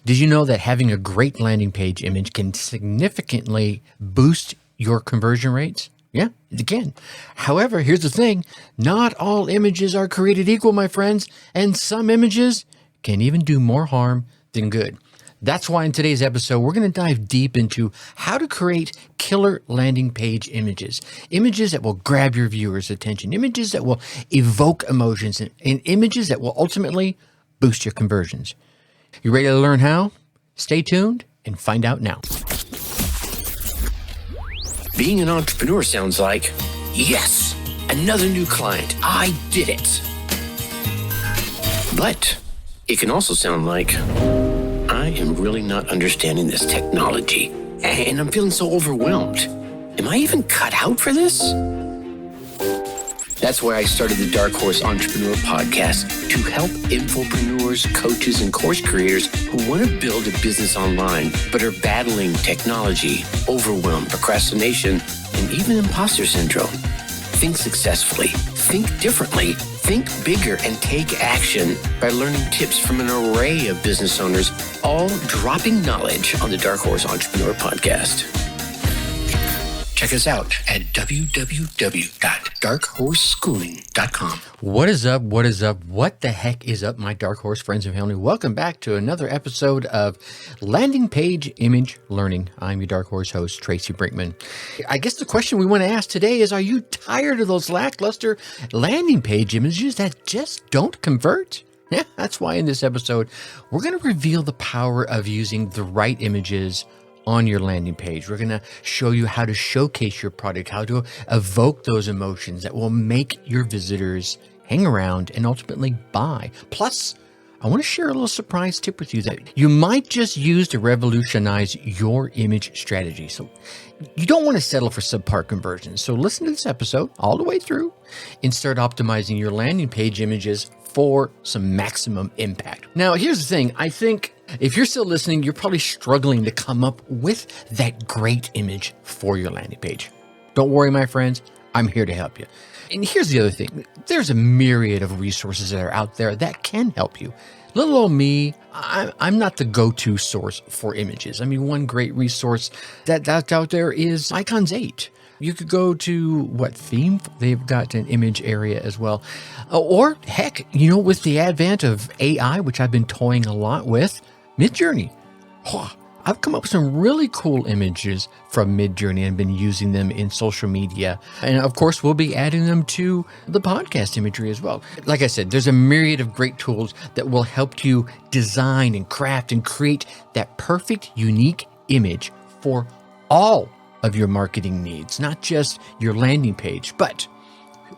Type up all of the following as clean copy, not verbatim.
Did you know that having a great landing page image can significantly boost your conversion rates? Yeah, it can. However, here's the thing. Not all images are created equal, my friends, and some images can even do more harm than good. That's why in today's episode, we're going to dive deep into how to create killer landing page images. Images that will grab your viewers' attention, images that will evoke emotions, and images that will ultimately boost your conversions. You ready to learn how? Stay tuned and find out now. Being an entrepreneur sounds like, yes, another new client. I did it. But it can also sound like, I am really not understanding this technology, and I'm feeling so overwhelmed. Am I even cut out for this? That's why I started the Dark Horse Entrepreneur Podcast, to help infopreneurs, coaches, and course creators who want to build a business online, but are battling technology, overwhelm, procrastination, and even imposter syndrome. Think successfully, think differently, think bigger, and take action by learning tips from an array of business owners, all dropping knowledge on the Dark Horse Entrepreneur Podcast. Check us out at www.darkhorseschooling.com. What is up? What is up? What the heck is up, my Dark Horse friends and family? Welcome back to another episode of Landing Page Image Learning. I'm your Dark Horse host, Tracy Brinkman. I guess the question we want to ask today is, are you tired of those lackluster landing page images that just don't convert? Yeah, that's why in this episode, we're going to reveal the power of using the right images on your landing page. We're going to show you how to showcase your product, how to evoke those emotions that will make your visitors hang around and ultimately buy. Plus, I want to share a little surprise tip with you that you might just use to revolutionize your image strategy. So you don't want to settle for subpar conversions. So listen to this episode all the way through and start optimizing your landing page images for some maximum impact. Now, here's the thing. I think if you're still listening, you're probably struggling to come up with that great image for your landing page. Don't worry, my friends. I'm here to help you. And here's the other thing. There's a myriad of resources that are out there that can help you. Little old me, I'm not the go-to source for images. I mean, one great resource that's out there is Icons 8. You could go to Theme? They've got an image area as well. Or heck, with the advent of AI, which I've been toying a lot with, Midjourney. I've come up with some really cool images from Midjourney and been using them in social media. And of course, we'll be adding them to the podcast imagery as well. Like I said, there's a myriad of great tools that will help you design and craft and create that perfect, unique image for all of your marketing needs, not just your landing page. But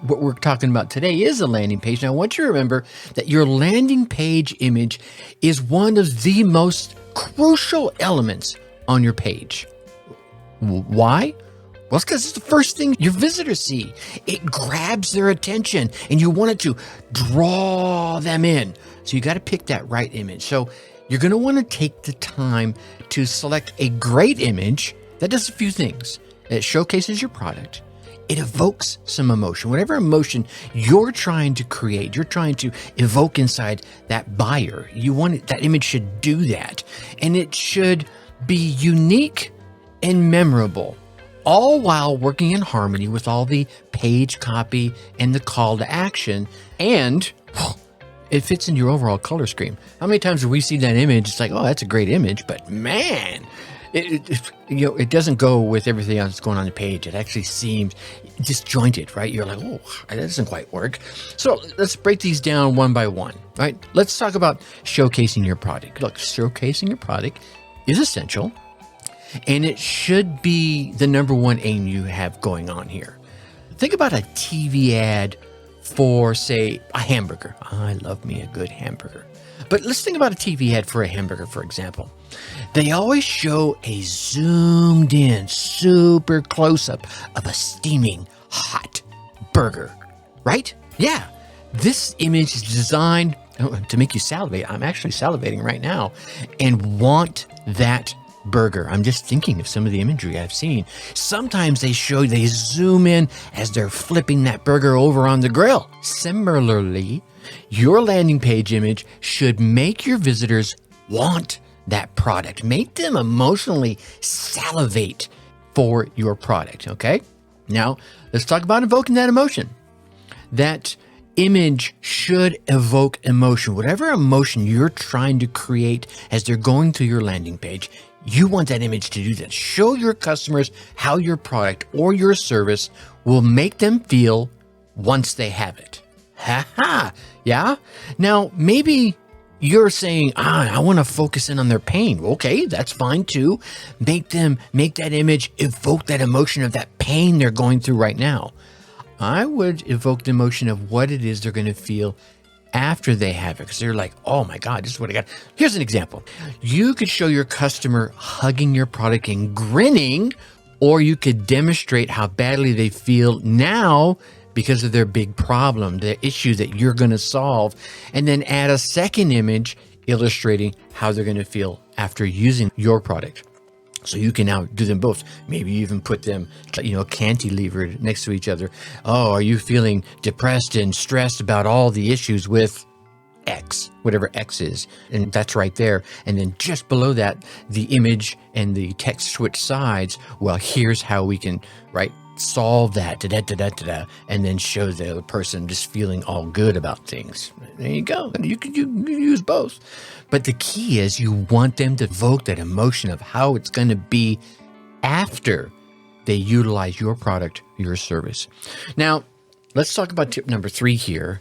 what we're talking about today is a landing page. Now, I want you to remember that your landing page image is one of the most crucial elements on your page. Why? Well, it's because it's the first thing your visitors see. It grabs their attention and you want it to draw them in. So you got to pick that right image. So you're going to want to take the time to select a great image that does a few things. It showcases your product. It evokes some emotion. Whatever emotion you're trying to create, you're trying to evoke inside that buyer, that image should do that. And it should be unique and memorable, all while working in harmony with all the page copy and the call to action. And it fits in your overall color scheme. How many times have we seen that image? It's like, oh, that's a great image, but man, it doesn't go with everything else that's going on the page. It actually seems disjointed, right? You're like, oh, that doesn't quite work. So let's break these down one by one, right? Let's talk about showcasing your product. Look, showcasing your product is essential, and it should be the number one aim you have going on here. Think about a TV ad for, say, a hamburger. I love me a good hamburger. But let's think about a TV ad for a hamburger, for example. They always show a zoomed in, super close-up of a steaming hot burger, right? Yeah, this image is designed to make you salivate. I'm actually salivating right now and want that burger. I'm just thinking of some of the imagery I've seen. Sometimes they zoom in as they're flipping that burger over on the grill. Similarly, your landing page image should make your visitors want that product. Make them emotionally salivate for your product, okay? Now, let's talk about evoking that emotion. That image should evoke emotion. Whatever emotion you're trying to create as they're going through your landing page, you want that image to do that. Show your customers how your product or your service will make them feel once they have it. Ha ha. Yeah? Now, maybe you're saying, I want to focus in on their pain. Okay, that's fine too. Make that image evoke that emotion of that pain they're going through right now. I would evoke the emotion of what it is they're going to feel after they have it, because they're like, oh my God, this is what I got. Here's an example. You could show your customer hugging your product and grinning, or you could demonstrate how badly they feel now because of their big problem, the issue that you're going to solve, and then add a second image illustrating how they're going to feel after using your product. So you can now do them both. Maybe you even put them, cantilevered next to each other. Oh, are you feeling depressed and stressed about all the issues with X, whatever X is? And that's right there. And then just below that, the image and the text switch sides. Well, here's how we can, solve that, and then show the other person just feeling all good about things. There you go. You can use both. But the key is you want them to evoke that emotion of how it's going to be after they utilize your product, your service. Now, let's talk about tip number 3 here.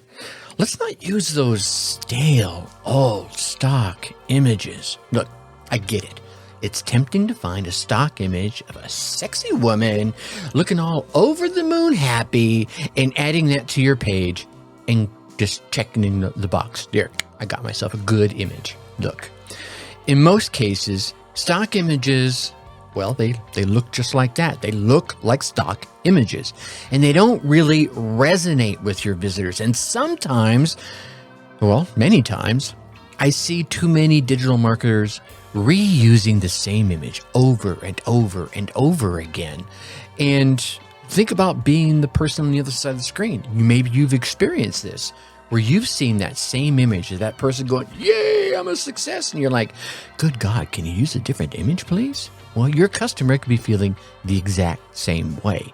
Let's not use those stale, old stock images. Look, I get it. It's tempting to find a stock image of a sexy woman looking all over the moon happy and adding that to your page and just checking in the box. There, I got myself a good image. Look, in most cases, stock images, well, they look just like that. They look like stock images, and they don't really resonate with your visitors. And sometimes, well, many times, I see too many digital marketers reusing the same image over and over and over again. And think about being the person on the other side of the screen. Maybe you've experienced this, where you've seen that same image of that person going, yay, I'm a success. And you're like, good God, can you use a different image, please? Well, your customer could be feeling the exact same way.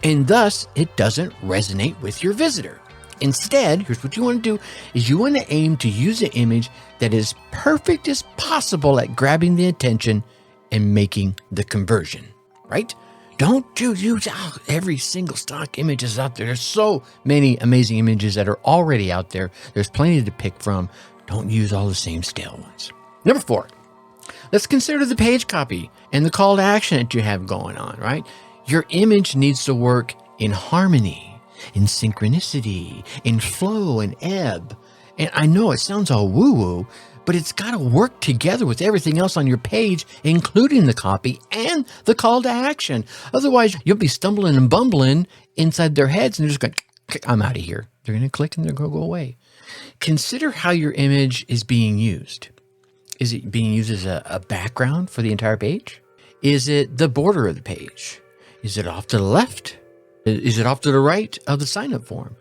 And thus, it doesn't resonate with your visitor. Instead, here's what you want to do, is you want to aim to use an image that is perfect as possible at grabbing the attention and making the conversion, right? Don't use every single stock image is out there. There's so many amazing images that are already out there. There's plenty to pick from. Don't use all the same stale ones. Number 4, let's consider the page copy and the call to action that you have going on, right? Your image needs to work in harmony, in synchronicity, in flow and ebb. And I know it sounds all woo-woo, but it's got to work together with everything else on your page, including the copy and the call to action. Otherwise, you'll be stumbling and bumbling inside their heads and they're just going, I'm out of here. They're going to click and they're going to go away. Consider how your image is being used. Is it being used as a background for the entire page? Is it the border of the page? Is it off to the left? Is it off to the right of the sign-up form?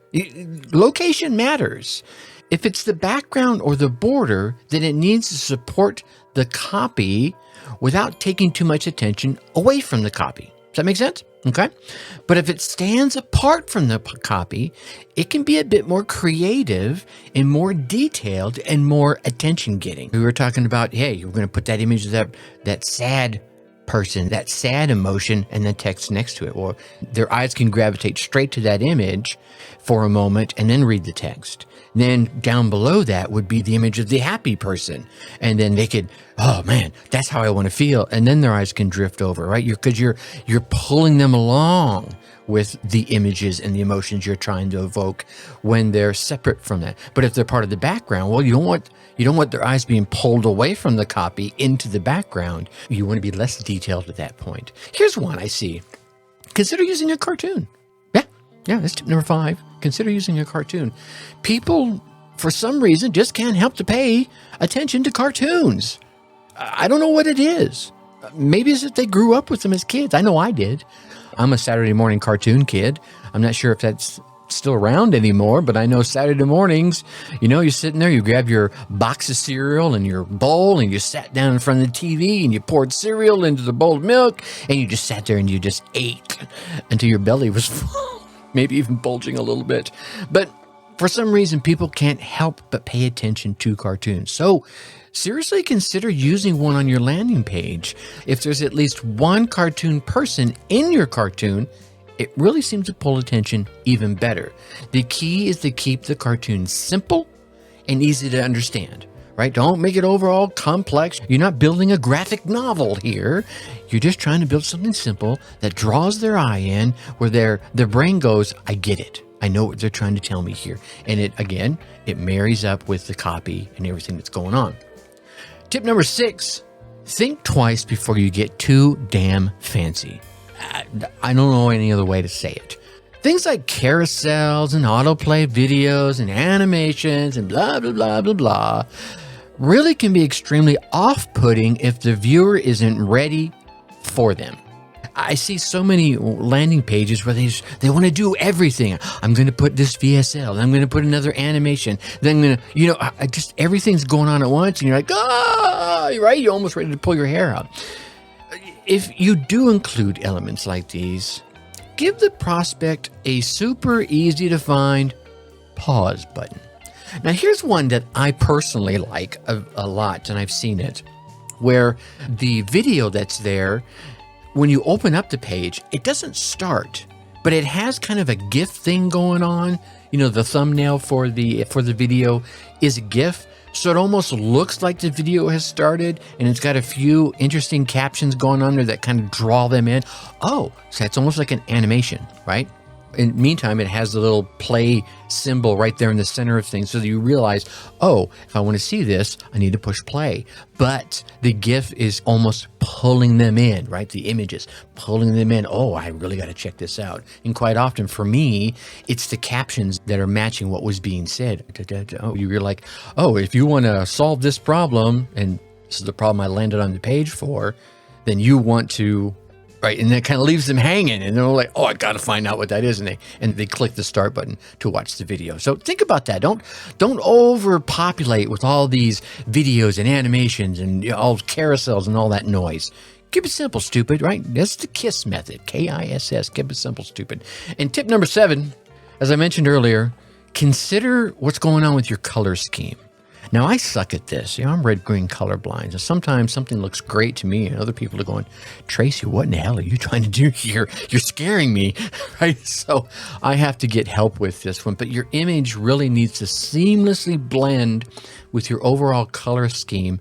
Location matters. If it's the background or the border, then it needs to support the copy without taking too much attention away from the copy. Does that make sense? Okay. But if it stands apart from the copy, it can be a bit more creative and more detailed and more attention-getting. We were talking about, hey, you're going to put that image of that sad person, that sad emotion, and the text next to it. Or their eyes can gravitate straight to that image for a moment and then read the text. Then down below that would be the image of the happy person. And then they could, oh man, that's how I want to feel. And then their eyes can drift over, right? Because you're pulling them along with the images and the emotions you're trying to evoke when they're separate from that. But if they're part of the background, well, you don't want their eyes being pulled away from the copy into the background. You want to be less detailed at that point. Here's one I see. Consider using a cartoon. Yeah, that's tip number 5. Consider using a cartoon. People, for some reason, just can't help to pay attention to cartoons. I don't know what it is. Maybe it's that they grew up with them as kids. I know I did. I'm a Saturday morning cartoon kid. I'm not sure if that's still around anymore, but I know Saturday mornings, you're sitting there, you grab your box of cereal and your bowl, and you sat down in front of the TV and you poured cereal into the bowl of milk, and you just sat there and you just ate until your belly was full, maybe even bulging a little bit. But for some reason, people can't help but pay attention to cartoons. So seriously consider using one on your landing page. If there's at least one cartoon person in your cartoon, it really seems to pull attention even better. The key is to keep the cartoon simple and easy to understand, right? Don't make it overall complex. You're not building a graphic novel here. You're just trying to build something simple that draws their eye in, where their brain goes, I get it. I know what they're trying to tell me here. And it marries up with the copy and everything that's going on. Tip number 6, think twice before you get too damn fancy. I don't know any other way to say it. Things like carousels and autoplay videos and animations and blah, blah, blah, blah, blah really can be extremely off-putting if the viewer isn't ready for them. I see so many landing pages where they want to do everything. I'm going to put this VSL, then I'm going to put another animation, then I'm going to, just everything's going on at once, and you're like, right? You're almost ready to pull your hair out. If you do include elements like these, give the prospect a super easy to find pause button. Now, here's one that I personally like a lot, and I've seen it, where the video that's there, when you open up the page, it doesn't start, but it has kind of a GIF thing going on. The thumbnail for the video is a GIF. So it almost looks like the video has started, and it's got a few interesting captions going on there that kind of draw them in. Oh, so it's almost like an animation, right? In the meantime, it has the little play symbol right there in the center of things, so that you realize, oh, if I want to see this, I need to push play. But the GIF is almost pulling them in, right? The images, pulling them in. Oh, I really got to check this out. And quite often for me, it's the captions that are matching what was being said. Oh, you're like, oh, if you want to solve this problem, and this is the problem I landed on the page for, then you want to... right, and that kind of leaves them hanging, and they're like, "Oh, I got to find out what that is," and they click the start button to watch the video. So think about that. Don't overpopulate with all these videos and animations and all carousels and all that noise. Keep it simple, stupid. Right? That's the KISS method. KISS. Keep it simple, stupid. And tip number 7, as I mentioned earlier, consider what's going on with your color scheme. Now, I suck at this. I'm red-green colorblind. So sometimes something looks great to me, and other people are going, Tracy, what in the hell are you trying to do here? You're scaring me, right? So I have to get help with this one. But your image really needs to seamlessly blend with your overall color scheme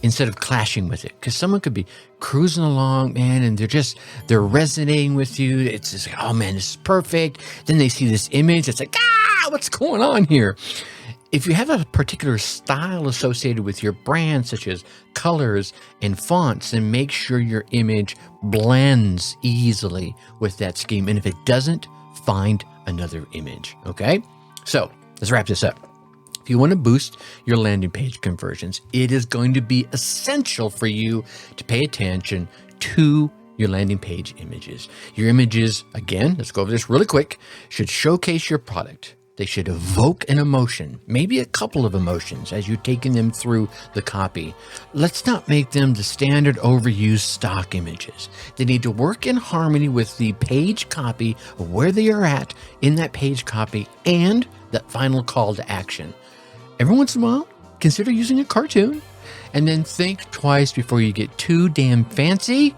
instead of clashing with it. Because someone could be cruising along, man, and they're resonating with you. It's just like, oh, man, this is perfect. Then they see this image. It's like, what's going on here? If you have a particular style associated with your brand, such as colors and fonts, then make sure your image blends easily with that scheme. And if it doesn't, find another image, okay? So let's wrap this up. If you want to boost your landing page conversions, it is going to be essential for you to pay attention to your landing page images. Your images, again, let's go over this really quick, should showcase your product. They should evoke an emotion, maybe a couple of emotions as you're taking them through the copy. Let's not make them the standard overused stock images. They need to work in harmony with the page copy of where they are at in that page copy and that final call to action. Every once in a while, consider using a cartoon, and then think twice before you get too damn fancy,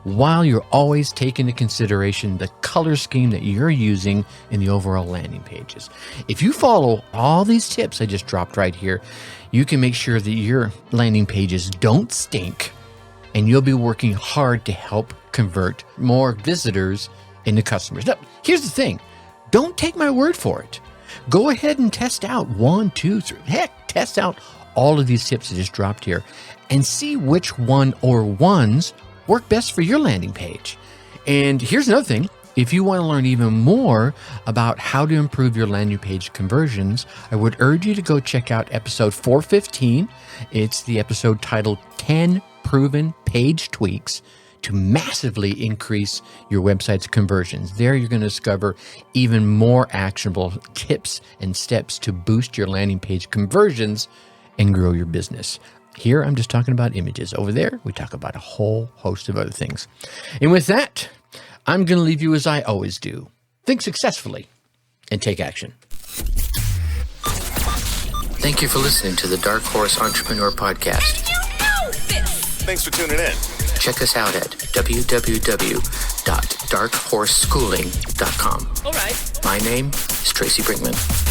while you're always taking into consideration the color scheme that you're using in the overall landing pages. If you follow all these tips I just dropped right here, you can make sure that your landing pages don't stink, and you'll be working hard to help convert more visitors into customers. Now, here's the thing. Don't take my word for it. Go ahead and test out 1, 2, 3. Heck, test out all of these tips I just dropped here and see which one or ones work best for your landing page. And here's another thing. If you want to learn even more about how to improve your landing page conversions, I would urge you to go check out episode 415. It's the episode titled 10 Proven Page Tweaks to massively increase your website's conversions. There you're going to discover even more actionable tips and steps to boost your landing page conversions and grow your business. Here, I'm just talking about images. Over there, we talk about a whole host of other things. And with that, I'm going to leave you as I always do. Think successfully and take action. Thank you for listening to the Dark Horse Entrepreneur Podcast. And you know this! Thanks for tuning in. Check us out at www.darkhorseschooling.com. All right. My name is Tracy Brinkman.